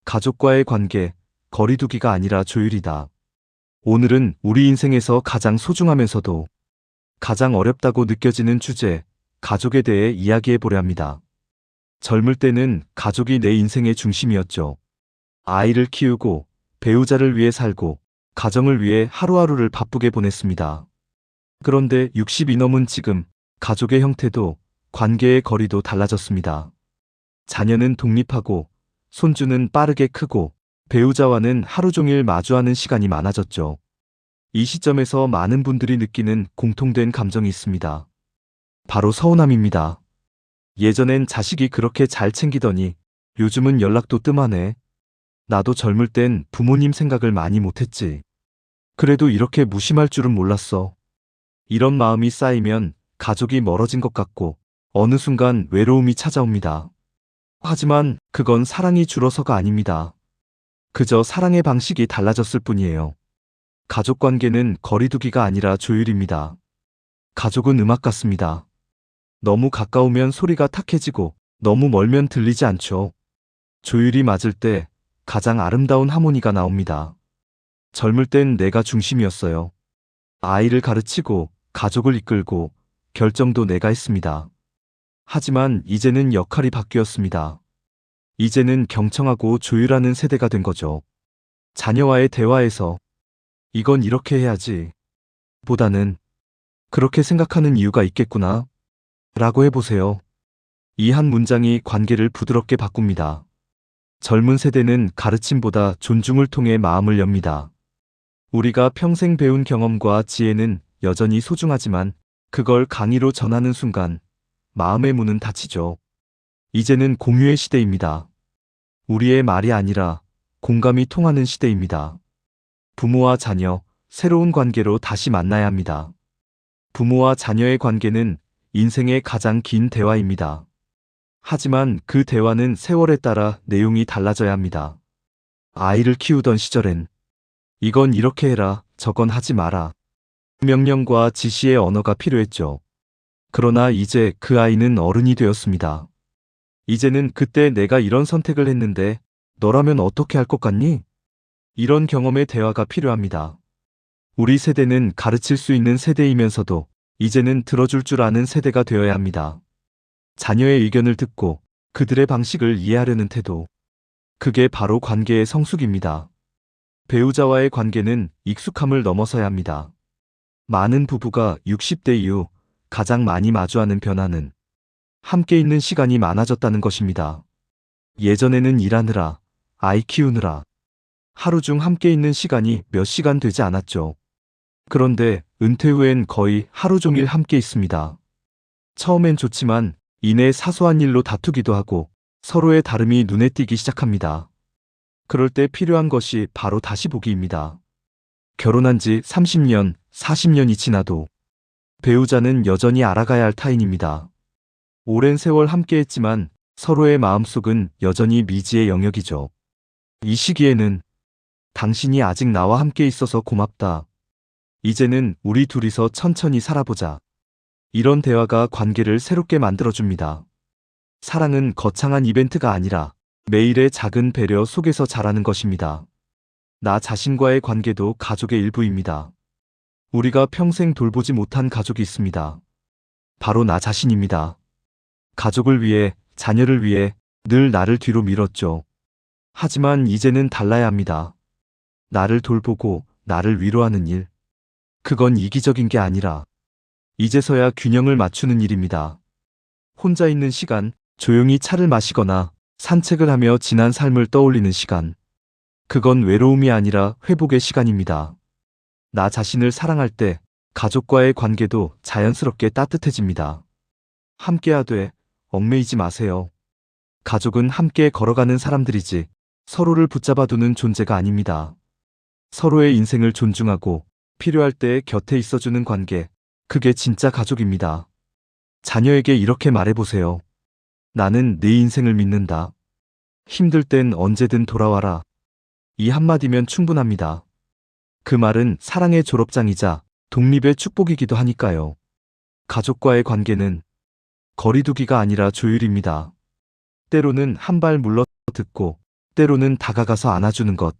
가족과의 관계, 거리두기가 아니라 조율이다. 오늘은 우리 인생에서 가장 소중하면서도 가장 어렵다고 느껴지는 주제, 가족에 대해 이야기해 보려 합니다. 젊을 때는 가족이 내 인생의 중심이었죠. 아이를 키우고, 배우자를 위해 살고, 가정을 위해 하루하루를 바쁘게 보냈습니다. 그런데 60이 넘은 지금, 가족의 형태도, 관계의 거리도 달라졌습니다. 자녀는 독립하고, 손주는 빠르게 크고, 배우자와는 하루 종일 마주하는 시간이 많아졌죠. 이 시점에서 많은 분들이 느끼는 공통된 감정이 있습니다. 바로 서운함입니다. 예전엔 자식이 그렇게 잘 챙기더니 요즘은 연락도 뜸하네. 나도 젊을 땐 부모님 생각을 많이 못했지. 그래도 이렇게 무심할 줄은 몰랐어. 이런 마음이 쌓이면 가족이 멀어진 것 같고 어느 순간 외로움이 찾아옵니다. 하지만 그건 사랑이 줄어서가 아닙니다. 그저 사랑의 방식이 달라졌을 뿐이에요. 가족 관계는 거리두기가 아니라 조율입니다. 가족은 음악 같습니다. 너무 가까우면 소리가 탁해지고 너무 멀면 들리지 않죠. 조율이 맞을 때 가장 아름다운 하모니가 나옵니다. 젊을 땐 내가 중심이었어요. 아이를 가르치고 가족을 이끌고 결정도 내가 했습니다. 하지만 이제는 역할이 바뀌었습니다. 이제는 경청하고 조율하는 세대가 된 거죠. 자녀와의 대화에서 이건 이렇게 해야지 보다는 그렇게 생각하는 이유가 있겠구나 라고 해보세요. 이 한 문장이 관계를 부드럽게 바꿉니다. 젊은 세대는 가르침보다 존중을 통해 마음을 엽니다. 우리가 평생 배운 경험과 지혜는 여전히 소중하지만 그걸 강의로 전하는 순간 마음의 문은 닫히죠. 이제는 공유의 시대입니다. 우리의 말이 아니라 공감이 통하는 시대입니다. 부모와 자녀, 새로운 관계로 다시 만나야 합니다. 부모와 자녀의 관계는 인생의 가장 긴 대화입니다. 하지만 그 대화는 세월에 따라 내용이 달라져야 합니다. 아이를 키우던 시절엔 이건 이렇게 해라, 저건 하지 마라. 명령과 지시의 언어가 필요했죠. 그러나 이제 그 아이는 어른이 되었습니다. 이제는 그때 내가 이런 선택을 했는데 너라면 어떻게 할 것 같니? 이런 경험의 대화가 필요합니다. 우리 세대는 가르칠 수 있는 세대이면서도 이제는 들어줄 줄 아는 세대가 되어야 합니다. 자녀의 의견을 듣고 그들의 방식을 이해하려는 태도. 그게 바로 관계의 성숙입니다. 배우자와의 관계는 익숙함을 넘어서야 합니다. 많은 부부가 60대 이후 가장 많이 마주하는 변화는 함께 있는 시간이 많아졌다는 것입니다. 예전에는 일하느라, 아이 키우느라, 하루 중 함께 있는 시간이 몇 시간 되지 않았죠. 그런데 은퇴 후엔 거의 하루 종일 함께 있습니다. 처음엔 좋지만 이내 사소한 일로 다투기도 하고 서로의 다름이 눈에 띄기 시작합니다. 그럴 때 필요한 것이 바로 다시 보기입니다. 결혼한 지 30년, 40년이 지나도 배우자는 여전히 알아가야 할 타인입니다. 오랜 세월 함께했지만 서로의 마음속은 여전히 미지의 영역이죠. 이 시기에는 당신이 아직 나와 함께 있어서 고맙다. 이제는 우리 둘이서 천천히 살아보자. 이런 대화가 관계를 새롭게 만들어줍니다. 사랑은 거창한 이벤트가 아니라 매일의 작은 배려 속에서 자라는 것입니다. 나 자신과의 관계도 가족의 일부입니다. 우리가 평생 돌보지 못한 가족이 있습니다. 바로 나 자신입니다. 가족을 위해, 자녀를 위해 늘 나를 뒤로 밀었죠. 하지만 이제는 달라야 합니다. 나를 돌보고 나를 위로하는 일. 그건 이기적인 게 아니라 이제서야 균형을 맞추는 일입니다. 혼자 있는 시간, 조용히 차를 마시거나 산책을 하며 지난 삶을 떠올리는 시간. 그건 외로움이 아니라 회복의 시간입니다. 나 자신을 사랑할 때 가족과의 관계도 자연스럽게 따뜻해집니다. 함께하되 얽매이지 마세요. 가족은 함께 걸어가는 사람들이지 서로를 붙잡아두는 존재가 아닙니다. 서로의 인생을 존중하고 필요할 때 곁에 있어주는 관계, 그게 진짜 가족입니다. 자녀에게 이렇게 말해보세요. 나는 네 인생을 믿는다. 힘들 땐 언제든 돌아와라. 이 한마디면 충분합니다. 그 말은 사랑의 졸업장이자 독립의 축복이기도 하니까요. 가족과의 관계는 거리두기가 아니라 조율입니다. 때로는 한 발 물러 듣고 때로는 다가가서 안아주는 것.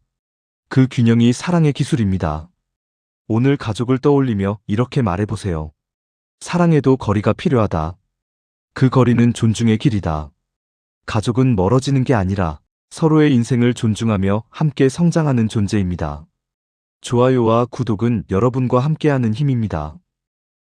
그 균형이 사랑의 기술입니다. 오늘 가족을 떠올리며 이렇게 말해보세요. 사랑에도 거리가 필요하다. 그 거리는 존중의 길이다. 가족은 멀어지는 게 아니라 서로의 인생을 존중하며 함께 성장하는 존재입니다. 좋아요와 구독은 여러분과 함께하는 힘입니다.